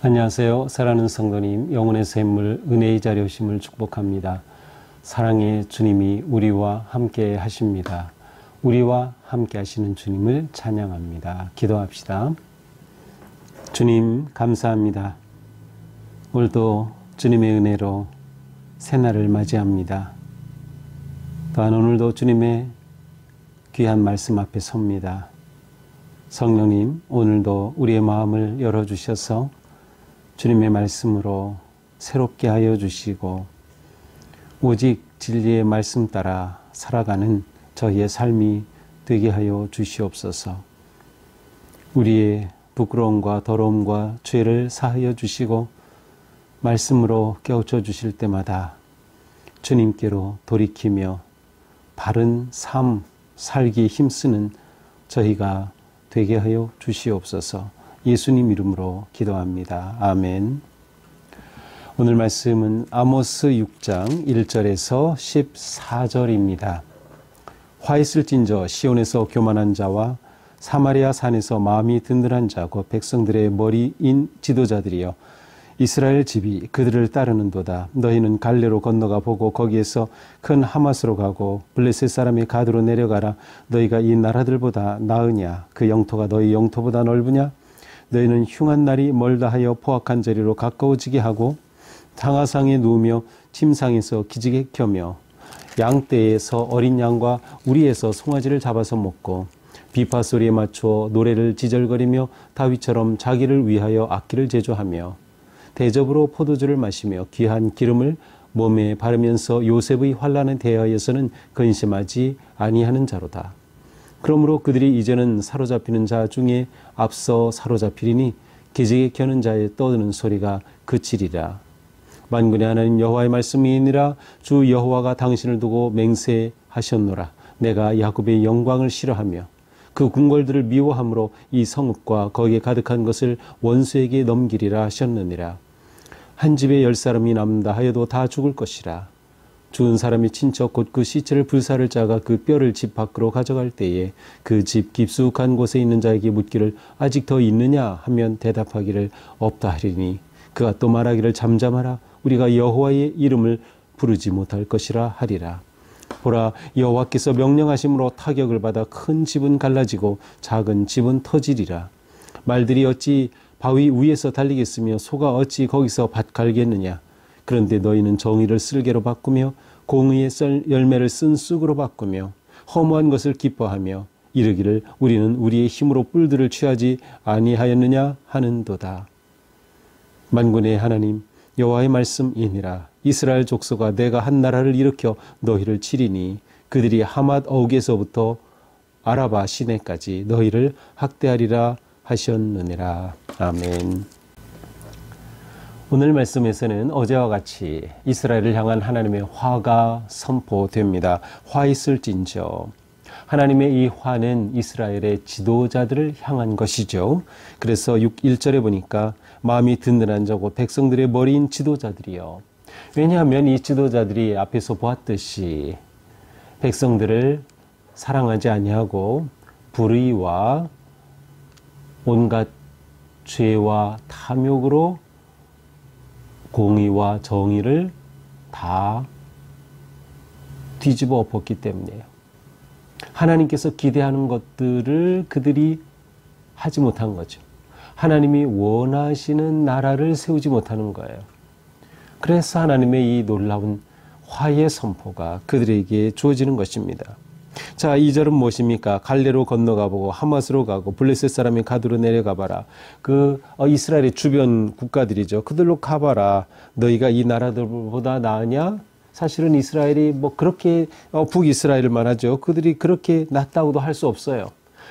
안녕하세요. 사랑하는 성도님, 영혼의 샘물 은혜의 자리 오심을 축복합니다. 사랑의 주님이 우리와 함께 하십니다. 우리와 함께 하시는 주님을 찬양합니다. 기도합시다. 주님 감사합니다. 오늘도 주님의 은혜로 새날을 맞이합니다. 또한 오늘도 주님의 귀한 말씀 앞에 섭니다. 성령님, 오늘도 우리의 마음을 열어주셔서 주님의 말씀으로 새롭게 하여 주시고 오직 진리의 말씀 따라 살아가는 저희의 삶이 되게 하여 주시옵소서. 우리의 부끄러움과 더러움과 죄를 사하여 주시고 말씀으로 깨우쳐 주실 때마다 주님께로 돌이키며 바른 삶 살기 힘쓰는 저희가 되게 하여 주시옵소서. 예수님 이름으로 기도합니다. 아멘. 오늘 말씀은 아모스 6장 1절에서 14절입니다. 화 있을진저 시온에서 교만한 자와 사마리아 산에서 마음이 든든한 자 곧 백성들의 머리인 지도자들이여 이스라엘 집이 그들을 따르는도다. 너희는 갈레로 건너가 보고 거기에서 큰 하맛으로 가고 블레셋 사람의 가드로 내려가라. 너희가 이 나라들보다 나으냐? 그 영토가 너희 영토보다 넓으냐? 너희는 흉한 날이 멀다 하여 포악한 자리로 가까워지게 하고 상하상에 누우며 침상에서 기지개 켜며 양떼에서 어린 양과 우리에서 송아지를 잡아서 먹고 비파 소리에 맞추어 노래를 지절거리며 다윗처럼 자기를 위하여 악기를 제조하며 대접으로 포도주를 마시며 귀한 기름을 몸에 바르면서 요셉의 환난에 대하여서는 근심하지 아니하는 자로다. 그러므로 그들이 이제는 사로잡히는 자 중에 앞서 사로잡히리니 기지개 켜는 자의 떠드는 소리가 그치리라. 만군의 하나님 여호와의 말씀이니라. 주 여호와가 당신을 두고 맹세하셨노라. 내가 야곱의 영광을 싫어하며 그 궁궐들을 미워함으로 이 성읍과 거기에 가득한 것을 원수에게 넘기리라 하셨느니라. 한 집에 10사람이 남다 하여도 다 죽을 것이라. 죽은 사람이 친척 곧 그 시체를 불사를 자가 그 뼈를 집 밖으로 가져갈 때에 그 집 깊숙한 곳에 있는 자에게 묻기를 아직 더 있느냐 하면 대답하기를 없다 하리니 그가 또 말하기를 잠잠하라. 우리가 여호와의 이름을 부르지 못할 것이라 하리라. 보라, 여호와께서 명령하심으로 타격을 받아 큰 집은 갈라지고 작은 집은 터지리라. 말들이 어찌 바위 위에서 달리겠으며 소가 어찌 거기서 밭 갈겠느냐. 그런데 너희는 정의를 쓸개로 바꾸며 공의의 열매를 쓴 쑥으로 바꾸며 허무한 것을 기뻐하며 이르기를 우리는 우리의 힘으로 뿔들을 취하지 아니하였느냐 하는도다. 만군의 하나님 여호와의 말씀이니라. 이스라엘 족속아, 내가 한 나라를 일으켜 너희를 치리니 그들이 하맛 어욱에서부터 아라바 시내까지 너희를 학대하리라 하셨느니라. 아멘. 오늘 말씀에서는 어제와 같이 이스라엘을 향한 하나님의 화가 선포됩니다. 화 있을진저. 하나님의 이 화는 이스라엘의 지도자들을 향한 것이죠. 그래서 1절에 보니까 마음이 든든한 자고 백성들의 머리인 지도자들이요. 왜냐하면 이 지도자들이 앞에서 보았듯이 백성들을 사랑하지 아니하고 불의와 온갖 죄와 탐욕으로 공의와 정의를 다 뒤집어 엎었기 때문이에요. 하나님께서 기대하는 것들을 그들이 하지 못한 거죠. 하나님이 원하시는 나라를 세우지 못하는 거예요. 그래서 하나님의 이 놀라운 화의 선포가 그들에게 주어지는 것입니다. 자, 2절은 무엇입니까? 갈레로 건너가 보고 하맛으로 가고 블레셋 사람의 가드로 내려가 봐라. 그 이스라엘의 주변 국가들이죠. 그들로 가봐라. 너희가 이 나라들보다 나으냐? 사실은 이스라엘이 그렇게 북이스라엘만 하죠. 그들이 그렇게 낫다고도 할 수 없어요.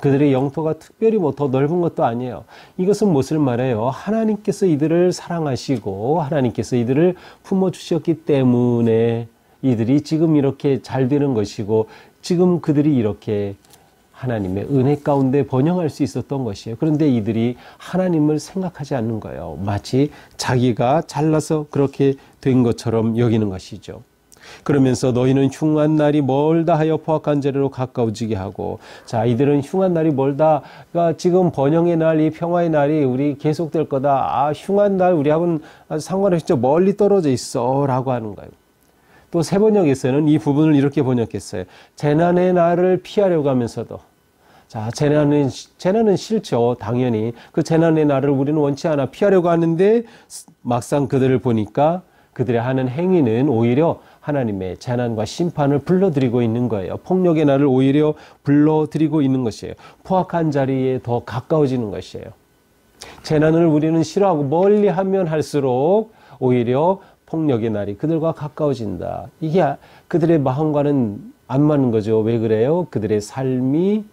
그들의 영토가 특별히 더 넓은 것도 아니에요. 이것은 무엇을 말해요? 하나님께서 이들을 사랑하시고 하나님께서 이들을 품어주셨기 때문에 이들이 지금 이렇게 잘 되는 것이고 지금 그들이 이렇게 하나님의 은혜 가운데 번영할 수 있었던 것이에요. 그런데 이들이 하나님을 생각하지 않는 거예요. 마치 자기가 잘나서 그렇게 된 것처럼 여기는 것이죠. 그러면서 너희는 흉한 날이 멀다 하여 포악한 재료로 가까워지게 하고, 자, 이들은 흉한 날이 멀다. 그러니까 지금 번영의 날, 이 평화의 날이 우리 계속될 거다. 아, 흉한 날 우리하고는 상관없이 멀리 떨어져 있어 라고 하는 거예요. 또 새 번역에서는 이 부분을 이렇게 번역했어요. 재난의 날을 피하려고 하면서도, 자, 재난은 싫죠. 당연히. 그 재난의 날을 우리는 원치 않아 피하려고 하는데 막상 그들을 보니까 그들의 하는 행위는 오히려 하나님의 재난과 심판을 불러들이고 있는 거예요. 폭력의 날을 오히려 불러들이고 있는 것이에요. 포악한 자리에 더 가까워지는 것이에요. 재난을 우리는 싫어하고 멀리 하면 할수록 오히려 폭력의 날이 그들과 가까워진다. 이게 그들의 마음과는 안 맞는 거죠. 왜 그래요? 그들의 삶이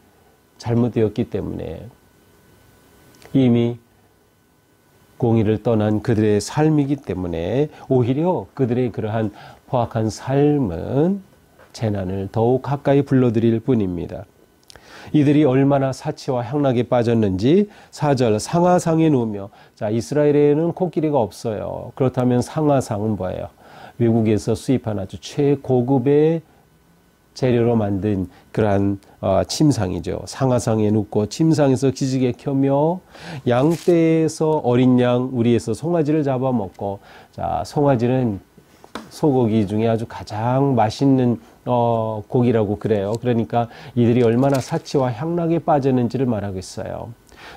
잘못되었기 때문에. 이미 공의를 떠난 그들의 삶이기 때문에 오히려 그들의 그러한 포악한 삶은 재난을 더욱 가까이 불러들일 뿐입니다. 이들이 얼마나 사치와 향락에 빠졌는지 4절 상하상에 누우며, 자, 이스라엘에는 코끼리가 없어요. 그렇다면 상하상은 뭐예요? 외국에서 수입한 아주 최고급의 재료로 만든 그러한 침상이죠. 상하상에 눕고 침상에서 기지개 켜며 양떼에서 어린 양 우리에서 송아지를 잡아먹고, 자, 송아지는 소고기 중에 아주 가장 맛있는 고기라고 그래요. 그러니까 이들이 얼마나 사치와 향락에 빠졌는지를 말하고 있어요.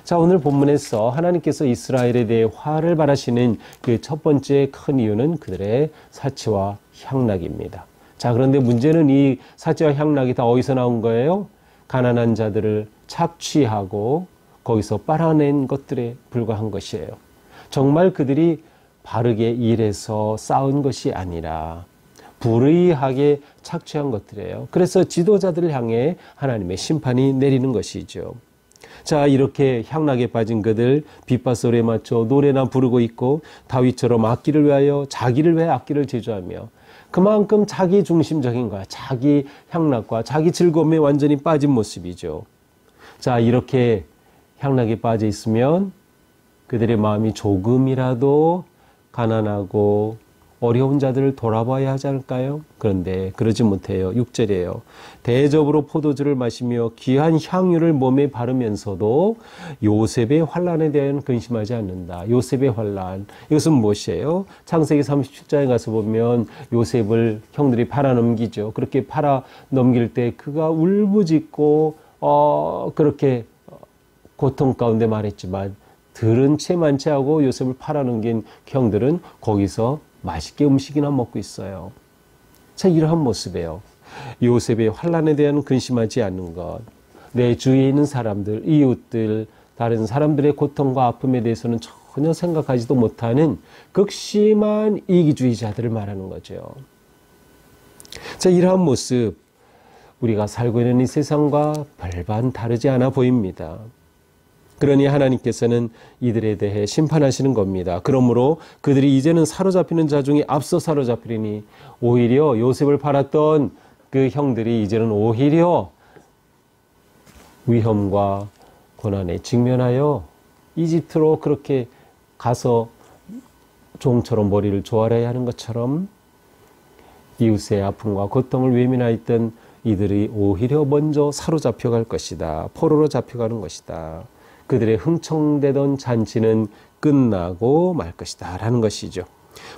자, 오늘 본문에서 하나님께서 이스라엘에 대해 화를 발하시는 그 첫 번째 큰 이유는 그들의 사치와 향락입니다. 자, 그런데 문제는 이 사치와 향락이 다 어디서 나온 거예요? 가난한 자들을 착취하고 거기서 빨아낸 것들에 불과한 것이에요. 정말 그들이 바르게 일해서 쌓은 것이 아니라 불의하게 착취한 것들이에요. 그래서 지도자들을 향해 하나님의 심판이 내리는 것이죠. 자, 이렇게 향락에 빠진 그들 빗바소리에 맞춰 노래나 부르고 있고 다윗처럼 악기를 위하여 자기를 위해 악기를 제조하며 그만큼 자기 중심적인 거야. 자기 향락과 자기 즐거움에 완전히 빠진 모습이죠. 자, 이렇게 향락에 빠져 있으면 그들의 마음이 조금이라도 가난하고 어려운 자들을 돌아봐야 하지 않을까요? 그런데 그러지 못해요. 6절이에요. 대접으로 포도주를 마시며 귀한 향유를 몸에 바르면서도 요셉의 환난에 대한 근심하지 않는다. 요셉의 환난. 이것은 무엇이에요? 창세기 37장에 가서 보면 요셉을 형들이 팔아넘기죠. 그렇게 팔아넘길 때 그가 울부짖고 그렇게 고통 가운데 말했지만 들은 채 많지 하고 요셉을 팔아넘긴 형들은 거기서 맛있게 음식이나 먹고 있어요. 자, 이러한 모습이에요. 요셉의 환난에 대한 근심하지 않는 것, 내 주위에 있는 사람들, 이웃들, 다른 사람들의 고통과 아픔에 대해서는 전혀 생각하지도 못하는 극심한 이기주의자들을 말하는 거죠. 자, 이러한 모습, 우리가 살고 있는 이 세상과 별반 다르지 않아 보입니다. 그러니 하나님께서는 이들에 대해 심판하시는 겁니다. 그러므로 그들이 이제는 사로잡히는 자 중에 앞서 사로잡히리니 오히려 요셉을 팔았던 그 형들이 이제는 오히려 위험과 고난에 직면하여 이집트로 그렇게 가서 종처럼 머리를 조아려야 하는 것처럼 이웃의 아픔과 고통을 외면하였던 이들이 오히려 먼저 사로잡혀갈 것이다. 포로로 잡혀가는 것이다. 그들의 흥청대던 잔치는 끝나고 말 것이다 라는 것이죠.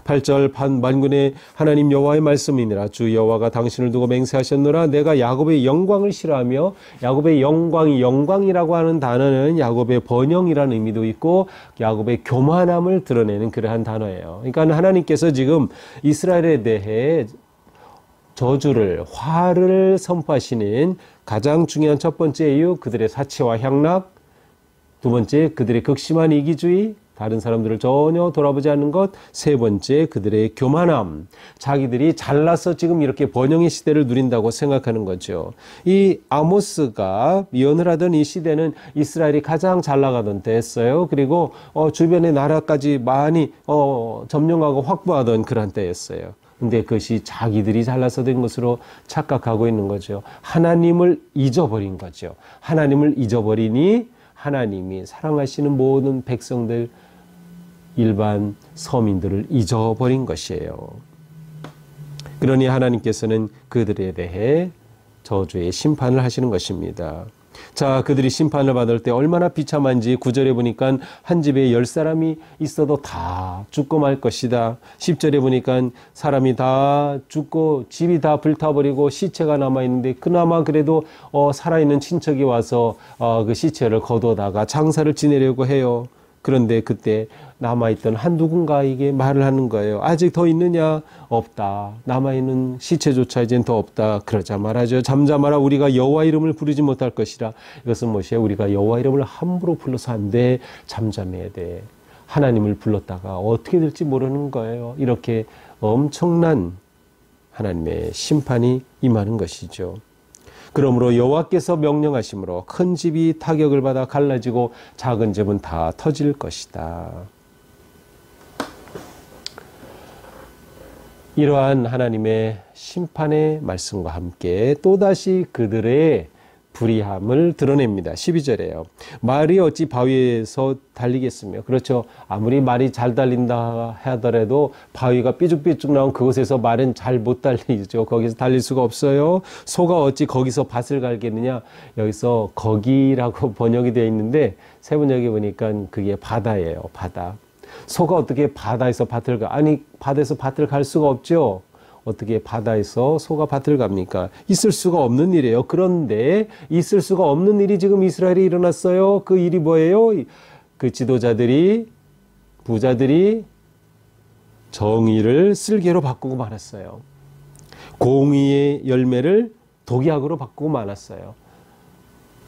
8절 만군의 하나님 여호와의 말씀이니라. 주 여호와가 당신을 두고 맹세하셨노라. 내가 야곱의 영광을 싫어하며, 야곱의 영광이라고 하는 단어는 야곱의 번영이라는 의미도 있고 야곱의 교만함을 드러내는 그러한 단어예요. 그러니까 하나님께서 지금 이스라엘에 대해 저주를, 화를 선포하시는 가장 중요한 첫 번째 이유, 그들의 사치와 향락. 두 번째, 그들의 극심한 이기주의, 다른 사람들을 전혀 돌아보지 않는 것. 세 번째, 그들의 교만함. 자기들이 잘나서 지금 이렇게 번영의 시대를 누린다고 생각하는 거죠. 이 아모스가 예언을 하던 이 시대는 이스라엘이 가장 잘 나가던 때였어요. 그리고 주변의 나라까지 많이 점령하고 확보하던 그런 때였어요. 근데 그것이 자기들이 잘나서 된 것으로 착각하고 있는 거죠. 하나님을 잊어버린 거죠. 하나님을 잊어버리니 하나님이 사랑하시는 모든 백성들, 일반 서민들을 잊어버린 것이에요. 그러니 하나님께서는 그들에 대해 저주의 심판을 하시는 것입니다. 자, 그들이 심판을 받을 때 얼마나 비참한지 9절에 보니까 한 집에 10사람이 있어도 다 죽고 말 것이다. 10절에 보니까 사람이 다 죽고 집이 다 불타버리고 시체가 남아있는데 그나마 그래도 살아있는 친척이 와서 그 시체를 거두다가 장사를 지내려고 해요. 그런데 그때 남아있던 한 누군가에게 말을 하는 거예요. 아직 더 있느냐? 없다. 남아있는 시체조차 이젠 더 없다. 그러자 말하죠. 잠잠하라. 우리가 여호와 이름을 부르지 못할 것이라. 이것은 무엇이에요? 우리가 여호와 이름을 함부로 불러서 안 돼. 잠잠해야 돼. 하나님을 불렀다가 어떻게 될지 모르는 거예요. 이렇게 엄청난 하나님의 심판이 임하는 것이죠. 그러므로 여호와께서 명령하심으로 큰 집이 타격을 받아 갈라지고 작은 집은 다 터질 것이다. 이러한 하나님의 심판의 말씀과 함께 또다시 그들의 불의함을 드러냅니다. 12절에요. 말이 어찌 바위에서 달리겠으며. 그렇죠. 아무리 말이 잘 달린다 하더라도 바위가 삐죽삐죽 나온 그곳에서 말은 잘 못 달리죠. 거기서 달릴 수가 없어요. 소가 어찌 거기서 밭을 갈겠느냐. 여기서 거기라고 번역이 되어 있는데 세 번역에 보니까 그게 바다예요. 바다. 소가 어떻게 바다에서 밭을 가? 아니 바다에서 밭을 갈 수가 없죠. 어떻게 바다에서 소가 밭을 갑니까? 있을 수가 없는 일이에요. 그런데 있을 수가 없는 일이 지금 이스라엘에 일어났어요. 그 일이 뭐예요? 그 지도자들이, 부자들이 정의를 쓸개로 바꾸고 말았어요. 공의의 열매를 독약으로 바꾸고 말았어요.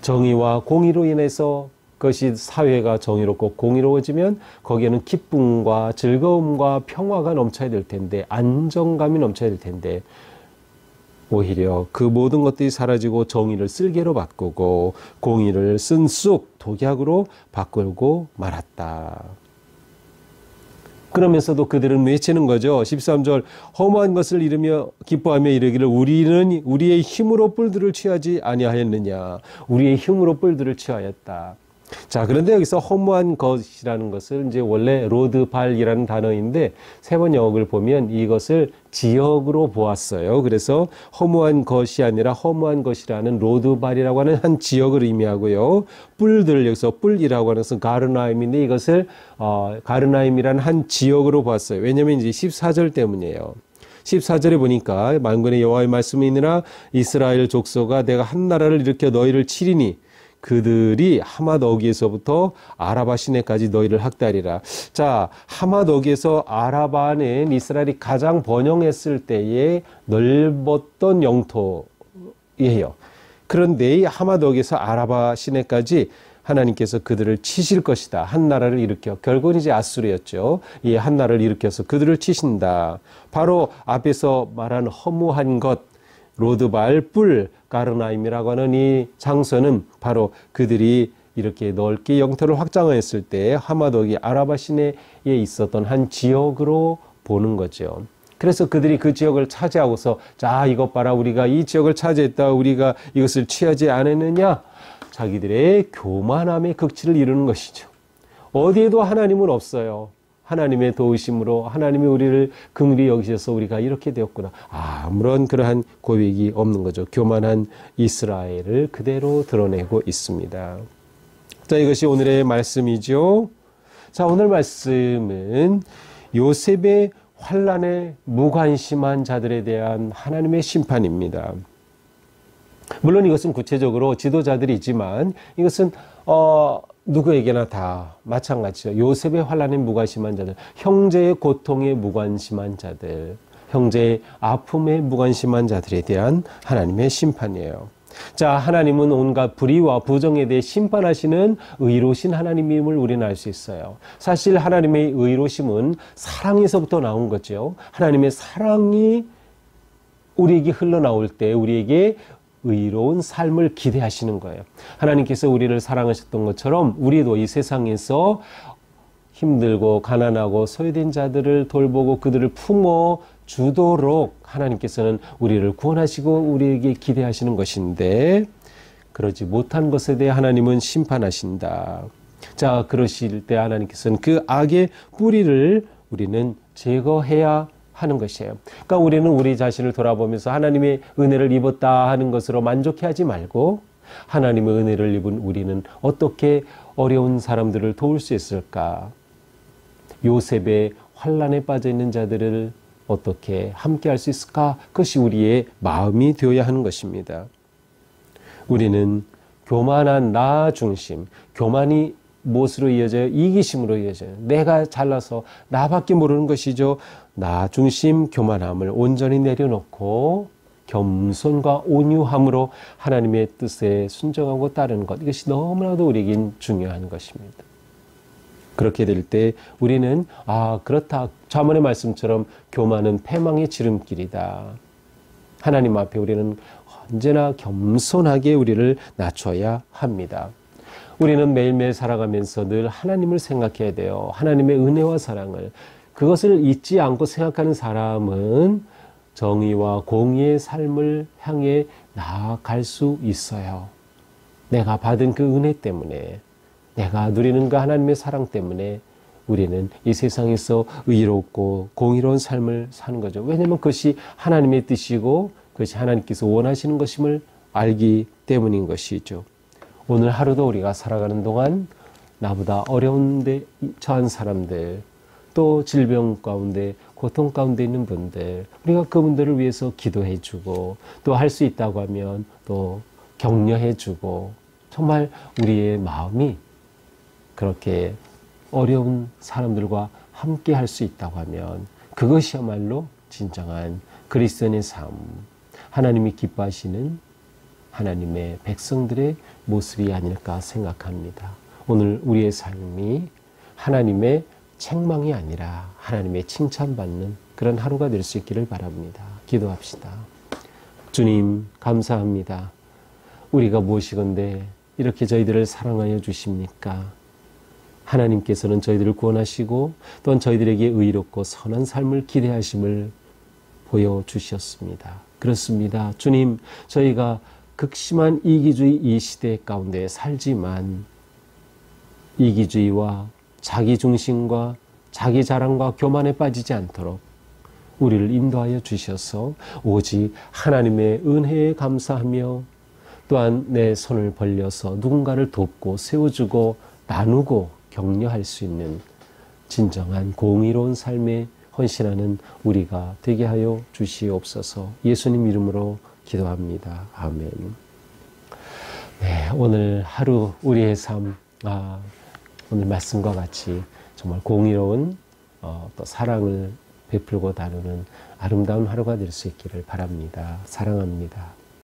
정의와 공의로 인해서 그것이 사회가 정의롭고 공의로워지면 거기에는 기쁨과 즐거움과 평화가 넘쳐야 될 텐데, 안정감이 넘쳐야 될 텐데, 오히려 그 모든 것들이 사라지고 정의를 쓸개로 바꾸고 공의를 쓴 쑥 독약으로 바꾸고 말았다. 그러면서도 그들은 외치는 거죠. 13절 허무한 것을 이루며 기뻐하며 이르기를 우리는 우리의 힘으로 뿔들을 취하지 아니하였느냐. 우리의 힘으로 뿔들을 취하였다. 자, 그런데 여기서 허무한 것이라는 것을 이제 원래 로드발이라는 단어인데 세 번역을 보면 이것을 지역으로 보았어요. 그래서 허무한 것이 아니라 허무한 것이라는 로드발이라고 하는 한 지역을 의미하고요. 뿔들, 여기서 뿔이라고 하는 것은 가르나임인데 이것을 가르나임이라는 한 지역으로 보았어요. 왜냐하면 이제 14절 때문이에요. 14절에 보니까 만군의 여호와의 말씀이 있느라 이스라엘 족속아 내가 한 나라를 일으켜 너희를 치리니 그들이 하맛 어기에서부터 아라바 시내까지 너희를 학대하리라. 자, 하맛 어기에서 아라바는 이스라엘이 가장 번영했을 때에 넓었던 영토예요. 그런데 이 하맛 어기에서 아라바 시내까지 하나님께서 그들을 치실 것이다. 한 나라를 일으켜. 결국은 이제 아수르였죠. 이 한 나라를 일으켜서 그들을 치신다. 바로 앞에서 말한 허무한 것, 로드발, 뿔, 가르나임이라고 하는 이 장소는 바로 그들이 이렇게 넓게 영토를 확장했을 때 하마독이 아라바 시내에 있었던 한 지역으로 보는 거죠. 그래서 그들이 그 지역을 차지하고서 자, 이것 봐라. 우리가 이 지역을 차지했다. 우리가 이것을 취하지 않았느냐. 자기들의 교만함의 극치를 이루는 것이죠. 어디에도 하나님은 없어요. 하나님의 도우심으로 하나님이 우리를 긍휼히 여기셔서 우리가 이렇게 되었구나. 아무런 그러한 고백이 없는 거죠. 교만한 이스라엘을 그대로 드러내고 있습니다. 자, 이것이 오늘의 말씀이죠. 자, 오늘 말씀은 요셉의 환난에 무관심한 자들에 대한 하나님의 심판입니다. 물론 이것은 구체적으로 지도자들이지만 이것은 누구에게나 다 마찬가지죠. 요셉의 환난에 무관심한 자들, 형제의 고통에 무관심한 자들, 형제의 아픔에 무관심한 자들에 대한 하나님의 심판이에요. 자, 하나님은 온갖 불의와 부정에 대해 심판하시는 의로우신 하나님임을 우리는 알 수 있어요. 사실 하나님의 의로우심은 사랑에서부터 나온 거죠. 하나님의 사랑이 우리에게 흘러나올 때 우리에게 의로운 삶을 기대하시는 거예요. 하나님께서 우리를 사랑하셨던 것처럼 우리도 이 세상에서 힘들고 가난하고 소외된 자들을 돌보고 그들을 품어 주도록 하나님께서는 우리를 구원하시고 우리에게 기대하시는 것인데 그러지 못한 것에 대해 하나님은 심판하신다. 자, 그러실 때 하나님께서는 그 악의 뿌리를 우리는 제거해야 하는 것이에요. 그러니까 우리는 우리 자신을 돌아보면서 하나님의 은혜를 입었다 하는 것으로 만족해하지 말고 하나님의 은혜를 입은 우리는 어떻게 어려운 사람들을 도울 수 있을까? 요셉의 환난에 빠져 있는 자들을 어떻게 함께 할 수 있을까? 그것이 우리의 마음이 되어야 하는 것입니다. 우리는 교만한 나 중심, 교만이 무엇으로 이어져요? 이기심으로 이어져요. 내가 잘나서 나밖에 모르는 것이죠. 나 중심 교만함을 온전히 내려놓고 겸손과 온유함으로 하나님의 뜻에 순종하고 따르는 것, 이것이 너무나도 우리에겐 중요한 것입니다. 그렇게 될 때 우리는 그렇다. 잠언의 말씀처럼 교만은 패망의 지름길이다. 하나님 앞에 우리는 언제나 겸손하게 우리를 낮춰야 합니다. 우리는 매일매일 살아가면서 늘 하나님을 생각해야 돼요. 하나님의 은혜와 사랑을. 그것을 잊지 않고 생각하는 사람은 정의와 공의의 삶을 향해 나아갈 수 있어요. 내가 받은 그 은혜 때문에, 내가 누리는 그 하나님의 사랑 때문에 우리는 이 세상에서 의롭고 공의로운 삶을 사는 거죠. 왜냐하면 그것이 하나님의 뜻이고 그것이 하나님께서 원하시는 것임을 알기 때문인 것이죠. 오늘 하루도 우리가 살아가는 동안 나보다 어려운 데 처한 사람들, 또 질병 가운데 고통 가운데 있는 분들, 우리가 그분들을 위해서 기도해 주고 또 할 수 있다고 하면 또 격려해 주고, 정말 우리의 마음이 그렇게 어려운 사람들과 함께 할 수 있다고 하면 그것이야말로 진정한 그리스도인의 삶, 하나님이 기뻐하시는 하나님의 백성들의 모습이 아닐까 생각합니다. 오늘 우리의 삶이 하나님의 책망이 아니라 하나님의 칭찬받는 그런 하루가 될 수 있기를 바랍니다. 기도합시다. 주님, 감사합니다. 우리가 무엇이건대 이렇게 저희들을 사랑하여 주십니까? 하나님께서는 저희들을 구원하시고 또한 저희들에게 의롭고 선한 삶을 기대하심을 보여주셨습니다. 그렇습니다. 주님, 저희가 극심한 이기주의 이 시대 가운데 살지만 이기주의와 자기중심과 자기 자랑과 교만에 빠지지 않도록 우리를 인도하여 주셔서 오직 하나님의 은혜에 감사하며 또한 내 손을 벌려서 누군가를 돕고 세워주고 나누고 격려할 수 있는 진정한 공의로운 삶에 헌신하는 우리가 되게 하여 주시옵소서. 예수님 이름으로 기도합니다. 아멘. 네, 오늘 하루 우리의 삶, 오늘 말씀과 같이 정말 공의로운 또 사랑을 베풀고 나누는 아름다운 하루가 될 수 있기를 바랍니다. 사랑합니다.